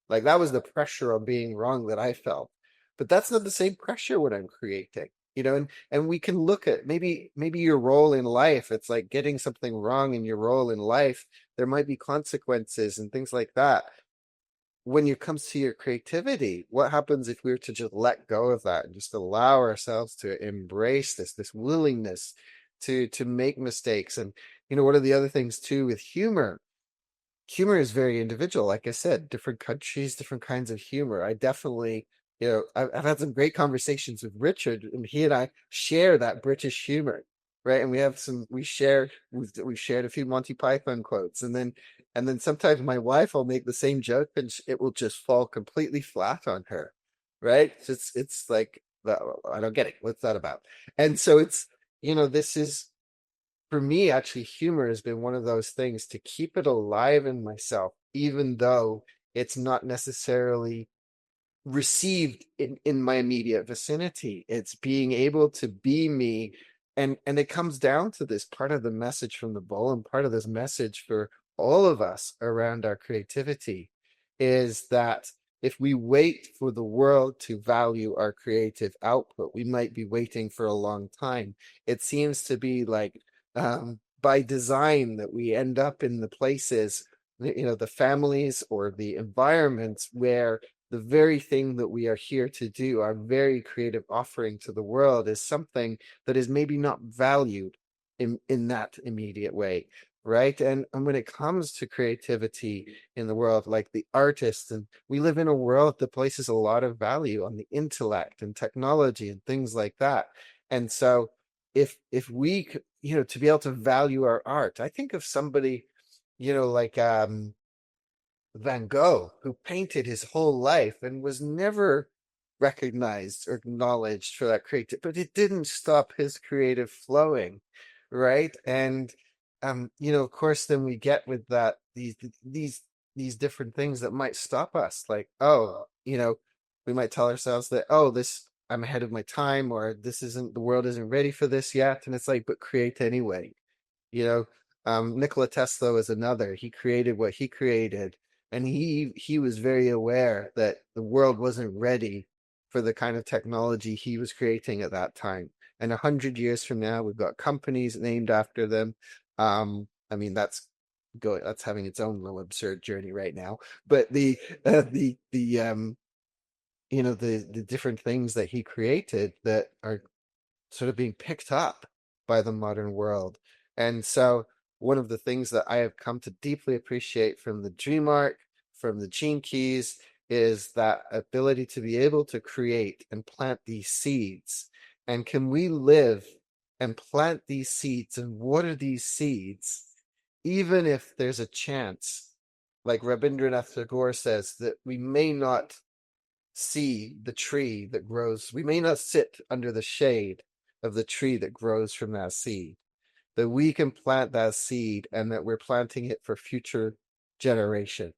Like that was the pressure of being wrong that I felt. But that's not the same pressure when I'm creating. And we can look at maybe your role in life. It's like getting something wrong in your role in life. There might be consequences and things like that. When it comes to your creativity, what happens if we were to just let go of that and just allow ourselves to embrace this willingness to make mistakes? And one of the other things too with humor is very individual. Like I said, different countries, different kinds of humor. I definitely, I've had some great conversations with Richard, and he and I share that British humor, right? And we've shared a few Monty Python quotes, and then sometimes my wife will make the same joke, and it will just fall completely flat on her, right? It's like, I don't get it. What's that about? And so this is for me, actually, humor has been one of those things to keep it alive in myself, even though it's not necessarily received in my immediate vicinity. It's being able to be me And it comes down to this part of the message from the bull, and part of this message for all of us around our creativity is that if we wait for the world to value our creative output, we might be waiting for a long time. It seems to be like by design that we end up in the places, the families or the environments where the very thing that we are here to do, our very creative offering to the world, is something that is maybe not valued in that immediate way, right? And when it comes to creativity in the world, like the artists, and we live in a world that places a lot of value on the intellect and technology and things like that. And so if we to be able to value our art, I think of somebody, like Van Gogh, who painted his whole life and was never recognized or acknowledged for that creative, but it didn't stop his creative flowing, right? And of course, then we get with that these different things that might stop us, like, oh, we might tell ourselves that, oh, this I'm ahead of my time, or this isn't the world isn't ready for this yet, and it's like, but create anyway. You know, Nikola Tesla was another. He created what he created, and he was very aware that the world wasn't ready for the kind of technology he was creating at that time. And 100 years from now, we've got companies named after them. I mean, that's having its own little absurd journey right now. But the different things that he created that are sort of being picked up by the modern world. And so one of the things that I have come to deeply appreciate from the Dream Arc, from the Gene Keys, is that ability to be able to create and plant these seeds. And can we live and plant these seeds and water these seeds, even if there's a chance, like Rabindranath Tagore says, that we may not see the tree that grows. We may not sit under the shade of the tree that grows from that seed, that we can plant that seed and that we're planting it for future generations.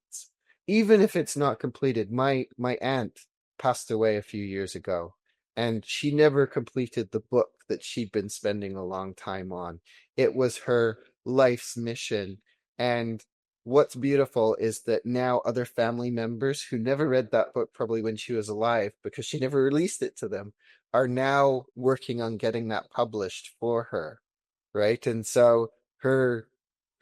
Even if it's not completed. My aunt passed away a few years ago, and she never completed the book that she'd been spending a long time on. It was her life's mission. And what's beautiful is that now other family members who never read that book probably when she was alive, because she never released it to them, are now working on getting that published for her, right? And so her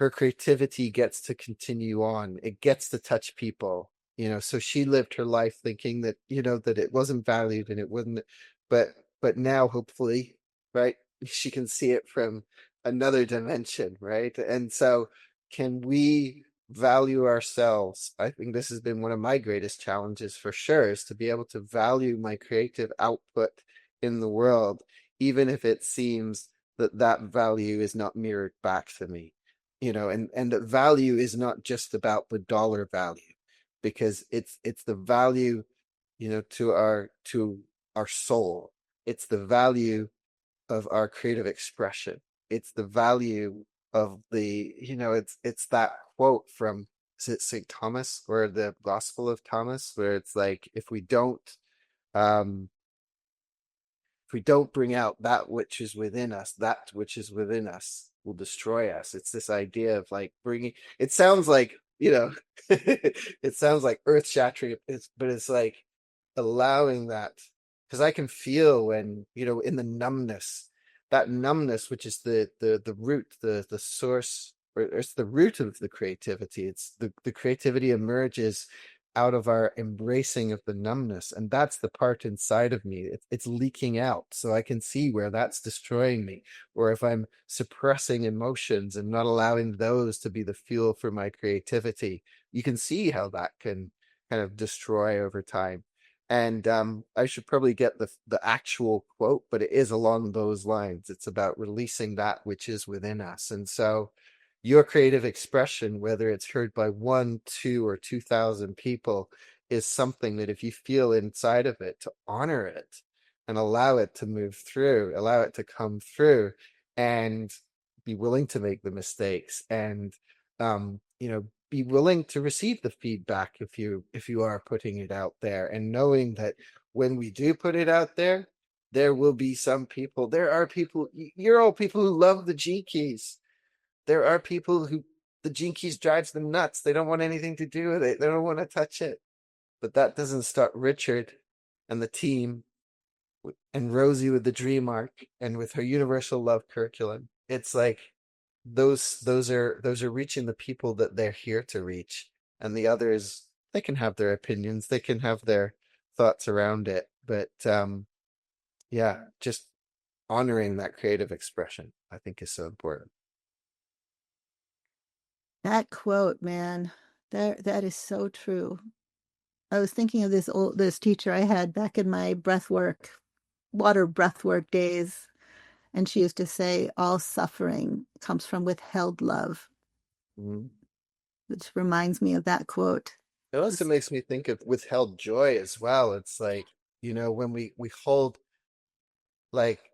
her creativity gets to continue on. It gets to touch people, so she lived her life thinking that, that it wasn't valued and it wouldn't, but now hopefully, right, she can see it from another dimension, right? And so can we value ourselves? I think this has been one of my greatest challenges for sure, is to be able to value my creative output in the world, even if it seems that value is not mirrored back to me, and that value is not just about the dollar value, because it's the value, to our soul. It's the value of our creative expression. It's the value of it's that quote from, is it St. Thomas, or the Gospel of Thomas, where it's like, um if we don't bring out that which is within us, that which is within us will destroy us. It's this idea of like bringing, it sounds like, it sounds like earth shattering, but it's like allowing that, because I can feel when, in the numbness, that numbness, which is the root, the source, or it's the root of the creativity. It's the creativity emerges out of our embracing of the numbness, and that's the part inside of me. It's leaking out, so I can see where that's destroying me, or if I'm suppressing emotions and not allowing those to be the fuel for my creativity, you can see how that can kind of destroy over time. And I should probably get the actual quote, but it is along those lines. It's about releasing that which is within us. And so your creative expression, whether it's heard by 1, 2, or 2,000 people, is something that, if you feel inside of it, to honor it and allow it to move through, allow it to come through, and be willing to make the mistakes, and be willing to receive the feedback if you are putting it out there, and knowing that when we do put it out there, There will be some people, there are people, you're all people who love the G keys. There are people who the Gene Keys drives them nuts. They don't want anything to do with it. They don't want to touch it. But that doesn't stop Richard and the team and Rosie with the Dream Arc and with her Universal Love curriculum. It's like those are reaching the people that they're here to reach. And the others, they can have their opinions, they can have their thoughts around it. But yeah, just honoring that creative expression, I think is so important. That quote, man, that is so true. I was thinking of this teacher I had back in my water breathwork days, and she used to say, all suffering comes from withheld love, Mhm. which reminds me of that quote. It also It's- makes me think of withheld joy as well. It's like, when we hold, like,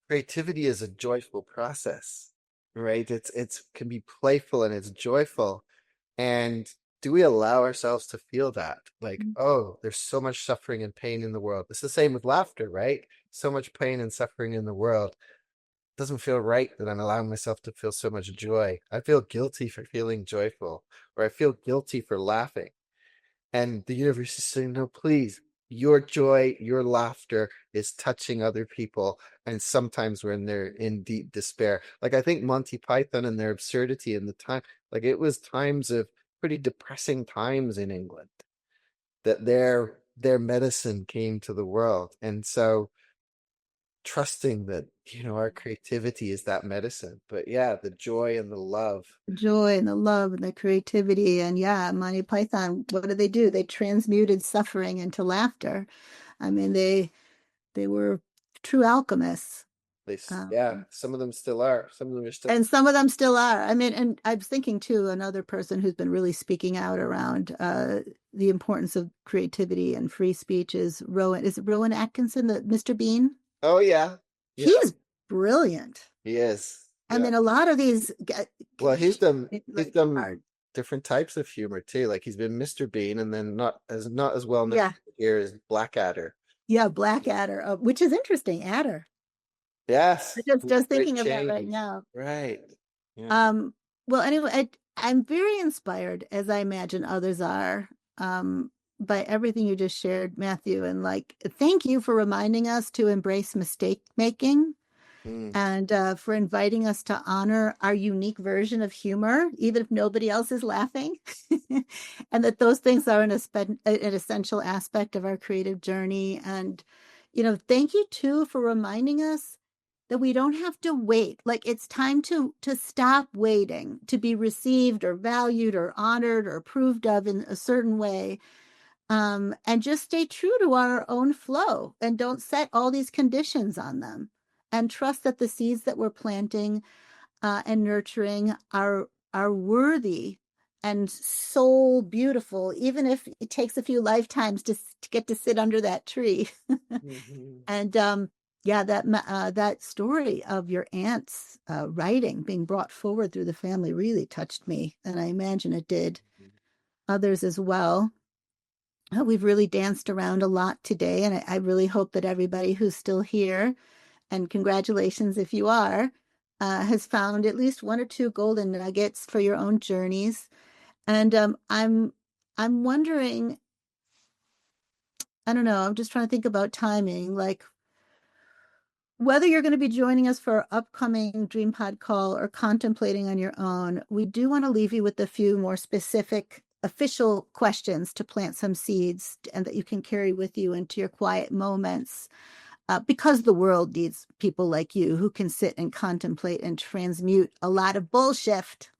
creativity is a joyful process, right? It's can be playful and it's joyful. And do we allow ourselves to feel that? Like, oh, there's so much suffering and pain in the world. It's the same with laughter, right? So much pain and suffering in the world. It doesn't feel right that I'm allowing myself to feel so much joy. I feel guilty for feeling joyful, or I feel guilty for laughing. And the universe is saying, no, please, your joy, your laughter is touching other people. And sometimes when they're in deep despair, like I think Monty Python and their absurdity in the time, like it was times of pretty depressing times in England that their medicine came to the world. And so trusting that, our creativity is that medicine. But yeah, the joy and the love. the joy and the love and the creativity. And yeah, Monty Python, what did they do? They transmuted suffering into laughter. I mean, they were true alchemists. Yeah, Um, some of them still are. Some of them are still. and some of them still are. I mean, and I was thinking too, another person who's been really speaking out around the importance of creativity and free speech is Rowan. Is it Rowan Atkinson, the Mr. Bean? Oh yeah. Yeah, He's brilliant. he is. I Yeah. mean, a lot of these Well, he's like done are different types of humor too. Like he's been Mr. Bean and then not as well known yeah, here as Blackadder. yeah, Blackadder, which is interesting. Adder. I Yes. just Great thinking of that right change. now. Right. Yeah. Um, well, anyway, I'm very inspired, as I imagine others are, by everything you just shared, Matthew. And like, thank you for reminding us to embrace mistake making Mm. and for inviting us to honor our unique version of humor, even if nobody else is laughing. And that those things are an essential aspect of our creative journey. And, thank you too for reminding us that we don't have to wait. Like it's time to stop waiting to be received or valued or honored or approved of in a certain way, and just stay true to our own flow and don't set all these conditions on them, and trust that the seeds that we're planting and nurturing are worthy and soul beautiful, even if it takes a few lifetimes to get to sit under that tree. Mhm. And yeah, that story of your aunt's writing being brought forward through the family really touched me, and I imagine it did others as well. We've really danced around a lot today, and I really hope that everybody who's still here, and congratulations if you are, has found at least one or two golden nuggets for your own journeys. And I'm wondering, I don't know, I'm just trying to think about timing, like whether you're going to be joining us for our upcoming Dream Pod call or contemplating on your own. We do want to leave you with a few more specific official questions to plant some seeds and that you can carry with you into your quiet moments, because the world needs people like you who can sit and contemplate and transmute a lot of bullshit,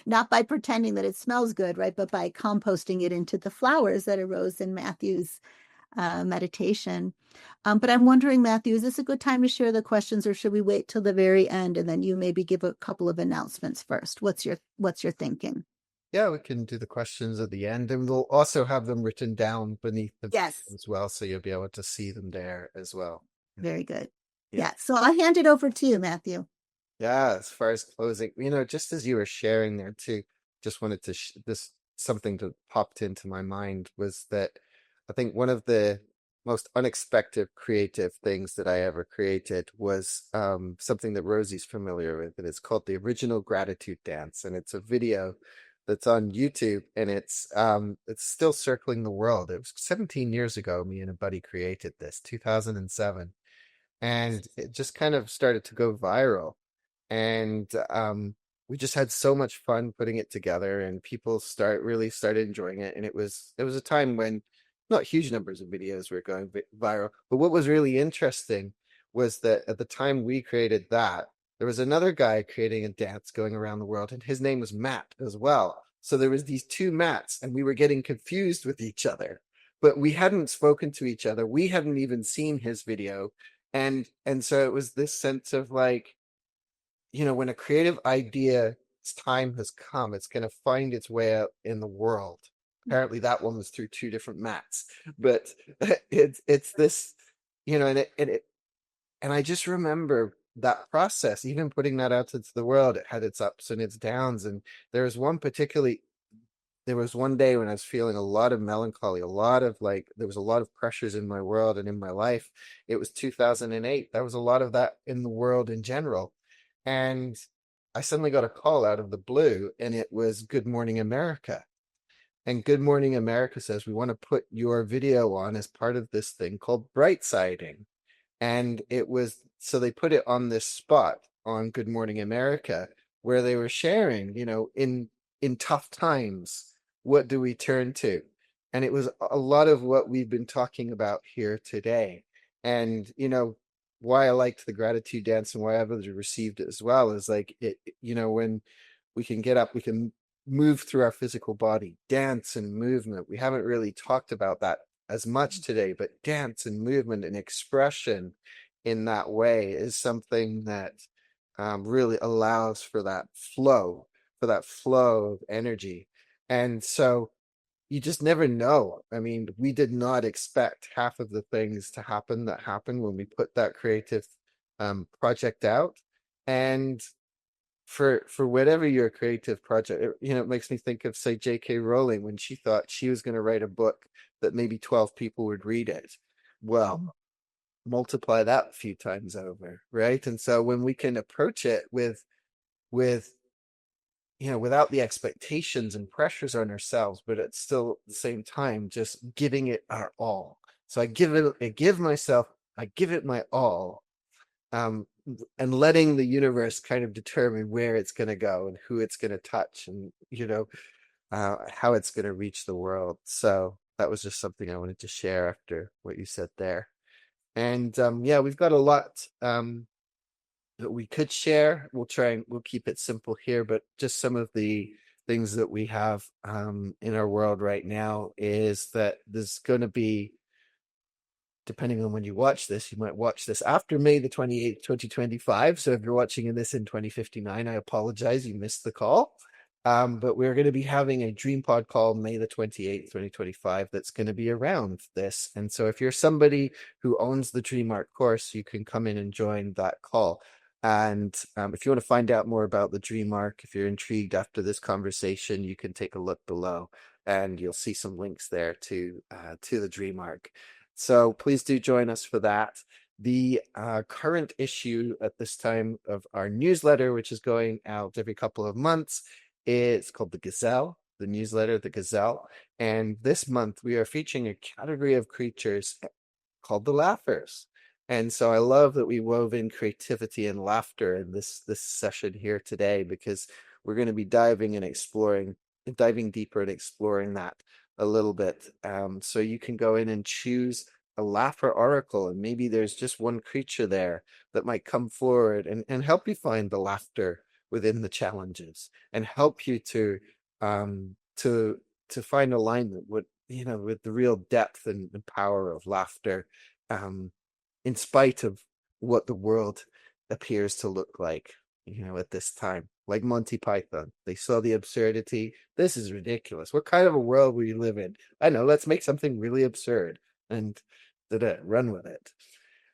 not by pretending that it smells good, right? But by composting it into the flowers that arose in Matthew's meditation. But I'm wondering, Matthew, is this a good time to share the questions, or should we wait till the very end and then you maybe give a couple of announcements first? What's your thinking? Yeah, we can do the questions at the end, and we'll also have them written down beneath the Yes. as well, so you'll be able to see them there as well. Very good. Yeah. Yeah. So I'll hand it over to you, Matthew. Yeah, as far as closing, just as you were sharing there too, just wanted to this something that popped into my mind was that I think one of the most unexpected creative things that I ever created was something that Rosie's familiar with, and it's called the Original Gratitude Dance, and it's a video that's on YouTube, and it's still circling the world. It was 17 years ago. Me and a buddy created this, 2007, and it just kind of started to go viral. And we just had so much fun putting it together, and people really started enjoying it. And it was a time when not huge numbers of videos were going viral. But what was really interesting was that at the time we created that, there was another guy creating a dance going around the world, and his name was Matt as well. So there was these two Matts, and we were getting confused with each other. But we hadn't spoken to each other. We hadn't even seen his video. And so it was this sense of like, when a creative idea's time has come, it's going to find its way out in the world. Apparently, that one was through two different mats, but it's this, and I just remember that process, even putting that out into the world. It had its ups and its downs, and there was one day when I was feeling a lot of melancholy, there was a lot of pressures in my world and in my life. It was 2008. There was a lot of that in the world in general. And I suddenly got a call out of the blue, and it was Good Morning America. And Good Morning America says, we want to put your video on as part of this thing called Bright Siding. And so they put it on this spot on Good Morning America where they were sharing, in tough times, what do we turn to? And it was a lot of what we've been talking about here today. And, why I liked the gratitude dance and why others received it as well is like when we can get up, we can move through our physical body, dance and movement. We haven't really talked about that as much today, but dance and movement and expression in that way is something that really allows for that flow, of energy. And so you just never know. I mean, we did not expect half of the things to happen that happened when we put that creative project out. And for whatever your creative project, it makes me think of, say, J.K. Rowling when she thought she was going to write a book that maybe 12 people would read it. Well, multiply that a few times over, right? And so when we can approach it with without the expectations and pressures on ourselves, but at still at the same time, just giving it our all. So I give it my all, um, and letting the universe kind of determine where it's going to go and who it's going to touch, and how it's going to reach the world. So that was just something I wanted to share after what you said there. And yeah, we've got a lot that we could share. We'll keep it simple here, but just some of the things that we have in our world right now is that there's going to be, depending on when you watch this, you might watch this after May the 28th, 2025. So if you're watching this in 2059, I apologize, you missed the call. But we're going to be having a Dream Pod call May the 28th, 2025, that's going to be around this. And so if you're somebody who owns the Dream Art course, you can come in and join that call. And if you want to find out more about the Dream Arc, if you're intrigued after this conversation, you can take a look below, and you'll see some links there to the Dream Arc. So please do join us for that. The current issue at this time of our newsletter, which is going out every couple of months, it's called the Gazelle, the newsletter, the Gazelle. And this month we are featuring a category of creatures called the Laughers. And so I love that we wove in creativity and laughter in this session here today, because we're going to be diving deeper and exploring that a little bit. So you can go in and choose a laugher oracle, and maybe there's just one creature there that might come forward and help you find the laughter within the challenges, and help you to find alignment with the real depth and power of laughter, in spite of what the world appears to look like, at this time. Like Monty Python, they saw the absurdity. This is ridiculous. What kind of a world we live in? I know, let's make something really absurd and run with it.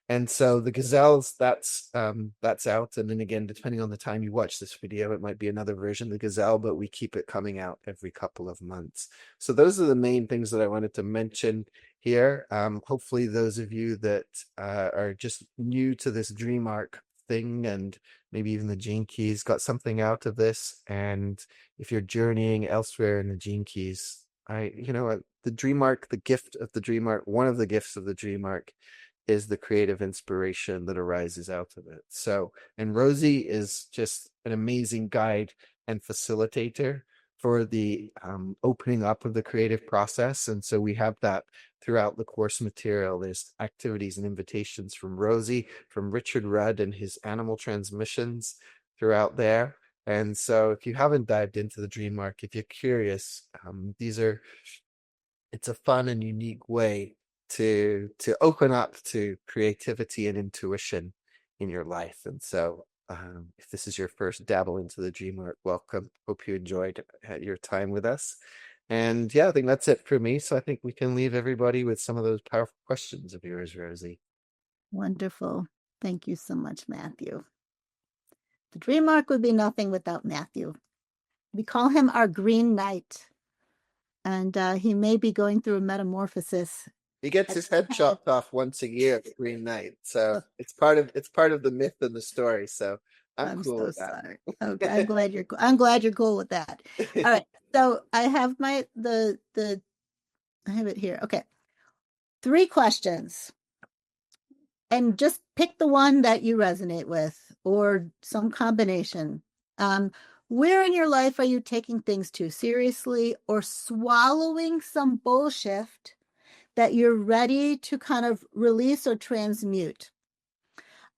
And so the gazelles, that's out. And then again, depending on the time you watch this video, it might be another version of the gazelle, but we keep it coming out every couple of months. So those are the main things that I wanted to mention here. Hopefully those of you that are just new to this dream arc thing, and maybe even the gene keys, got something out of this. And if you're journeying elsewhere in the gene keys, the dream arc, the gift of the dream arc, one of the gifts of the dream arc is the creative inspiration that arises out of it. So, and Rosy is just an amazing guide and facilitator for the opening up of the creative process. And so we have that throughout the course material. There's activities and invitations from Rosy, from Richard Rudd and his animal transmissions throughout there. And so if you haven't dived into the dream arc, if you're curious, it's a fun and unique way to open up to creativity and intuition in your life. And so if this is your first dabble into the dream arc, welcome. Hope you enjoyed your time with us. And yeah, I think that's it for me. So I think we can leave everybody with some of those powerful questions of yours, Rosie. Wonderful. Thank you so much, Matthew. The dream arc would be nothing without Matthew. We call him our Green Knight. And he may be going through a metamorphosis. He gets his head chopped off once a year, the Green Knight. So it's part of the myth and the story. So I'm cool so with that. Sorry. Okay, I'm glad you're cool with that. All right. So I have I have it here. Okay. 3 questions. And just pick the one that you resonate with or some combination. Where in your life are you taking things too seriously or swallowing some bullshit that you're ready to kind of release or transmute?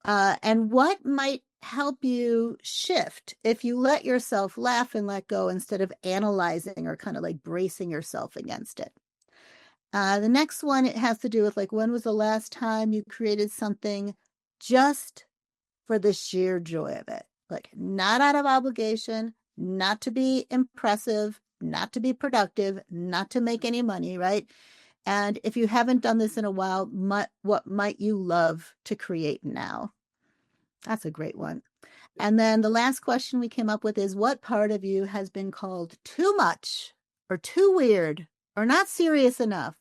And what might help you shift if you let yourself laugh and let go instead of analyzing or kind of like bracing yourself against it? The next one, it has to do with like, when was the last time you created something just for the sheer joy of it? Like, not out of obligation, not to be impressive, not to be productive, not to make any money, right? And if you haven't done this in a while, what might you love to create now? That's a great one. And then the last question we came up with is, what part of you has been called too much or too weird or not serious enough?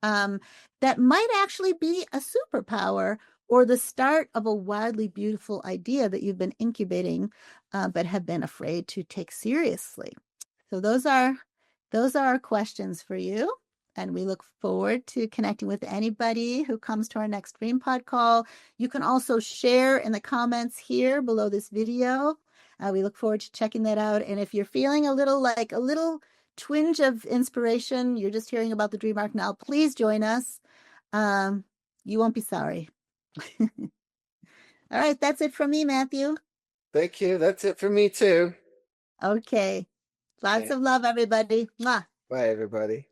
That might actually be a superpower or the start of a wildly beautiful idea that you've been incubating, but have been afraid to take seriously. So those are our questions for you. And we look forward to connecting with anybody who comes to our next Dream Pod call. You can also share in the comments here below this video. We look forward to checking that out. And if you're feeling a little twinge of inspiration, you're just hearing about the Dream Arc now, please join us. You won't be sorry. All right, that's it from me, Matthew. Thank you. That's it for me too. Okay. Lots of love, everybody. Mwah. Bye, everybody.